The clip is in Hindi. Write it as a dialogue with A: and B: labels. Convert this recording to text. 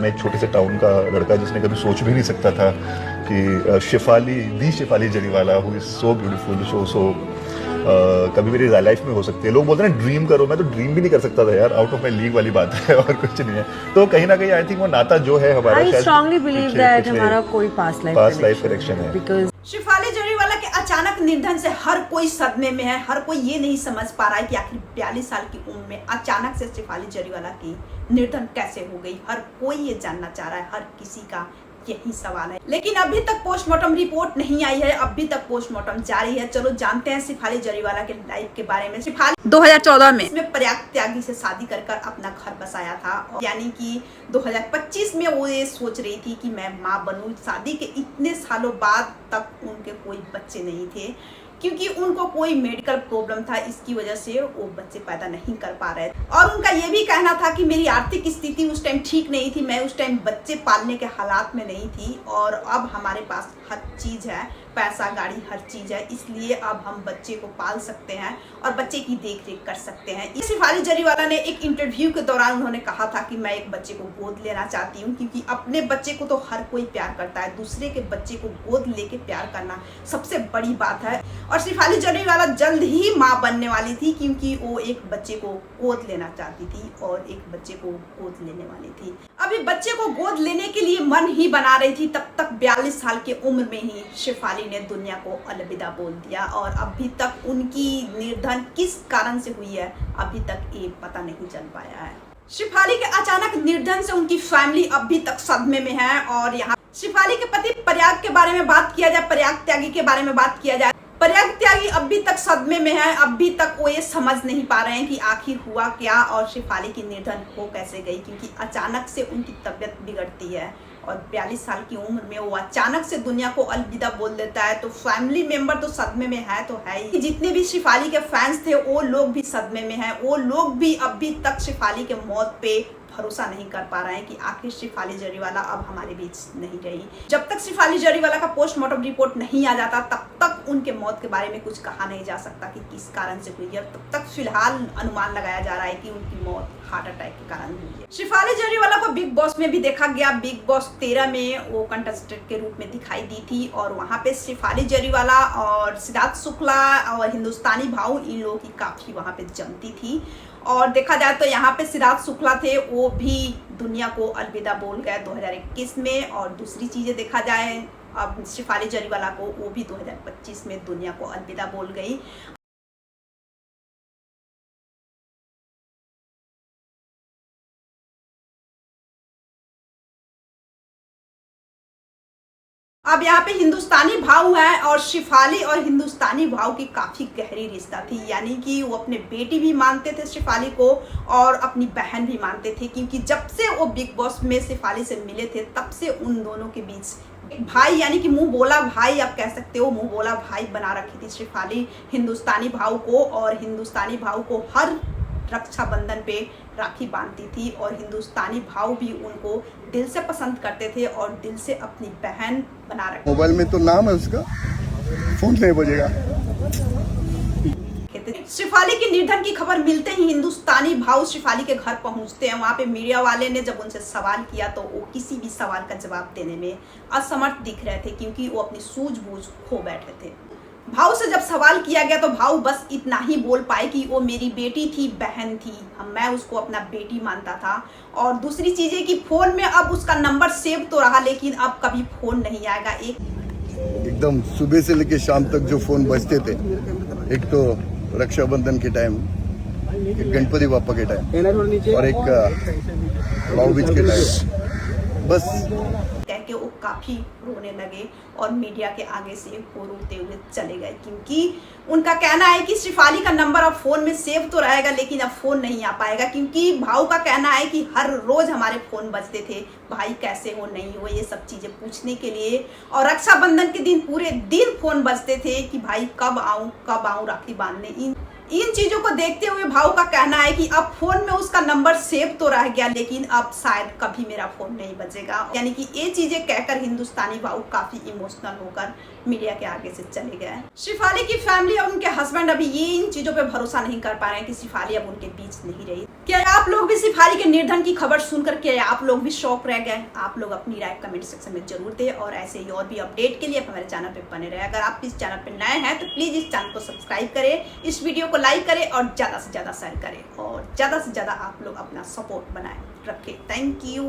A: मैं एक छोटे से टाउन का लड़का जिसने कभी सोच भी नहीं सकता था कि Shefali Jariwala who is so beautiful so कभी मेरी लाइफ में हो सकती है। लोग बोलते हैं ना ड्रीम करो, मैं तो ड्रीम भी नहीं कर सकता था यार, आउट ऑफ माई लीग वाली बात है और कुछ नहीं है। तो कहीं ना कहीं आई थिंक वो नाता जो है हमारा,
B: I strongly believe that हमारा कोई पास्ट लाइफ
A: कनेक्शन है।
B: बिकॉज
C: शेफाली जरीवाला के अचानक निधन से हर कोई सदमे में है। हर कोई ये नहीं समझ पा रहा है कि आखिर 42 साल की उम्र में अचानक से शेफाली जरीवाला की निधन कैसे हो गई। हर कोई ये जानना चाह रहा है, हर किसी का यही सवाल है। लेकिन अभी तक पोस्टमार्टम रिपोर्ट नहीं आई है, अभी तक पोस्टमार्टम जारी है। चलो जानते हैं शेफाली जरीवाला के लाइफ के बारे में। शेफाली 2014 में इसमें प्रयाग त्यागी से शादी कर अपना घर बसाया था, यानी कि 2025 में वो ये सोच रही थी कि मैं माँ बनूं। शादी के इतने सालों बाद तक उनके कोई बच्चे नहीं थे क्योंकि उनको कोई मेडिकल प्रॉब्लम था, इसकी वजह से वो बच्चे पैदा नहीं कर पा रहे थे। और उनका ये भी कहना था कि मेरी आर्थिक स्थिति उस टाइम ठीक नहीं थी, मैं उस टाइम बच्चे पालने के हालात में नहीं थी और अब हमारे पास हर चीज है, पैसा गाड़ी हर चीज है, इसलिए अब हम बच्चे को पाल सकते हैं और बच्चे की देख रेख कर सकते हैं। शेफाली जरीवाला ने एक इंटरव्यू के दौरान उन्होंने कहा था कि मैं एक बच्चे को गोद लेना चाहती हूँ क्योंकि अपने बच्चे को तो हर कोई प्यार करता है, दूसरे के बच्चे को गोद लेके प्यार करना सबसे बड़ी बात है। और शेफाली जरीवाला जल्द ही माँ बनने वाली थी क्योंकि वो एक बच्चे को गोद लेना चाहती थी और एक बच्चे को गोद लेने वाली थी। अभी बच्चे को गोद लेने के लिए मन ही बना रही थी, तब तक 42 साल की उम्र में ही शेफाली ने दुनिया को अलविदा बोल दिया और अभी तक उनकी निर्धन किस कारण से हुई है अभी तक ये पता नहीं चल पाया है। शेफाली के अचानक निर्धन से उनकी फैमिली अभी तक सदमे में है। और यहाँ शेफाली के पति प्रयाग के बारे में बात किया जाए, प्रयाग त्यागी के बारे में बात किया जाए, प्रयाग त्यागी अभी तक सदमे में है। अभी तक वो ये समझ नहीं पा रहे हैं कि आखिर हुआ क्या और शेफाली की निधन हो कैसे गई, क्योंकि अचानक से उनकी तबीयत बिगड़ती है और 42 साल की उम्र में वो अचानक से दुनिया को अलविदा बोल देता है। तो फैमिली मेंबर तो सदमे में है तो है ही, जितने भी शेफाली के फैंस थे वो लोग भी सदमे में हैं। वो लोग भी अभी तक शेफाली के मौत पे भरोसा नहीं कर पा रहे हैं कि आखिर शेफाली जरीवाला अब हमारे बीच नहीं रही। जब तक शेफाली जरीवाला का पोस्टमार्टम रिपोर्ट नहीं आ जाता तब तक उनके मौत के बारे में कुछ कहा नहीं जा सकता कि किस कारण से हुई है। तब तक फिलहाल अनुमान लगाया जा रहा है कि उनकी मौत हार्ट अटैक के कारण हुई है। शेफाली जरीवाला को बिग बॉस में भी देखा गया। बिग बॉस 13 में वो कंटेस्टेंट के रूप में दिखाई दी थी और वहां पे शेफाली जरीवाला और सिद्धार्थ शुक्ला और हिंदुस्तानी भाऊ इन लोगों की काफी वहां पे जमती थी। और देखा जाए तो यहाँ पे सिद्धार्थ शुक्ला थे, वो भी दुनिया को अलविदा बोल गए 2021 में। और दूसरी चीजें देखा जाए अब शेफाली जरीवाला को, वो भी 2025 में दुनिया को अलविदा बोल गई। अब यहाँ पे हिंदुस्तानी भाव है और शेफाली और हिंदुस्तानी भाव की काफी गहरी रिश्ता थी, यानी कि वो अपने बेटी भी मानते थे शेफाली को और अपनी बहन भी मानते थे, क्योंकि जब से वो बिग बॉस में शेफाली से मिले थे तब से उन दोनों के बीच एक भाई, यानी कि मुंह बोला भाई आप कह सकते हो, मुंह बोला भाई बना रखी थी शेफाली हिंदुस्तानी भाव को। और हिंदुस्तानी भाव को हर रक्षाबंधन पे राखी बांधती थी और हिंदुस्तानी भाव भी उनको दिल से पसंद करते थे और दिल से अपनी बहन बना रखी।
D: मोबाइल में तो नाम है उसका, फोन नहीं बजेगा।
C: शेफाली की निधन की खबर मिलते ही हिंदुस्तानी भाव शेफाली के घर पहुंचते हैं। वहां पे मीडिया वाले ने जब उनसे सवाल किया तो वो किसी भी सवाल का जवाब देने में असमर्थ दिख रहे थे क्योंकि वो अपनी सूझबूझ खो बैठे थे। भाव से जब सवाल किया गया तो भाव बस इतना ही बोल पाए कि वो मेरी बेटी थी, बहन थी, मैं उसको अपना बेटी मानता था। और दूसरी चीज है कि फोन में अब उसका नंबर सेव तो रहा लेकिन अब कभी फोन नहीं आएगा।
D: एकदम सुबह से लेके शाम तक जो फोन बजते थे, एक तो रक्षाबंधन के टाइम, एक गणपति बापा के टाइम और एक भाऊ बीज के टाइम, बस
C: कह के वो काफी रोने लगे और मीडिया के आगे से वो रोते हुए चले गए, क्योंकि उनका कहना है कि शेफाली का नंबर अब फोन में सेव तो रहेगा लेकिन अब फोन नहीं आ पाएगा, क्योंकि भाव का कहना है कि हर रोज हमारे फोन बजते थे, भाई कैसे हो नहीं हो ये सब चीजें पूछने के लिए। और रक्षाबंधन के दिन पूरे दिन फोन बजते थे कि भाई कब आऊं राखी बांधने। इन चीजों को देखते हुए भाव का कहना है कि अब फोन में उसका नंबर सेव तो रह गया लेकिन अब शायद कभी मेरा फोन नहीं बजेगा। यानी कि ये चीजें कहकर हिंदुस्तानी भाव काफी इमोशनल होकर मीडिया के आगे से चले गए। शेफाली की फैमिली और उनके हस्बैंड अभी ये इन चीजों पे भरोसा नहीं कर पा रहे हैं कि शेफाली अब उनके बीच नहीं रही। क्या आप लोग भी शेफाली के निर्धन की खबर सुनकर के आप लोग भी शॉक रह गए? आप लोग अपनी राय कमेंट सेक्शन में जरूर दें और ऐसे ही और भी अपडेट के लिए आप हमारे चैनल पे बने रहे। अगर आप इस चैनल पे नए हैं तो प्लीज इस चैनल को सब्सक्राइब करें, इस वीडियो को लाइक करें और ज्यादा से ज्यादा शेयर करें और ज्यादा से ज्यादा आप लोग अपना सपोर्ट बनाए रखें। Thank you.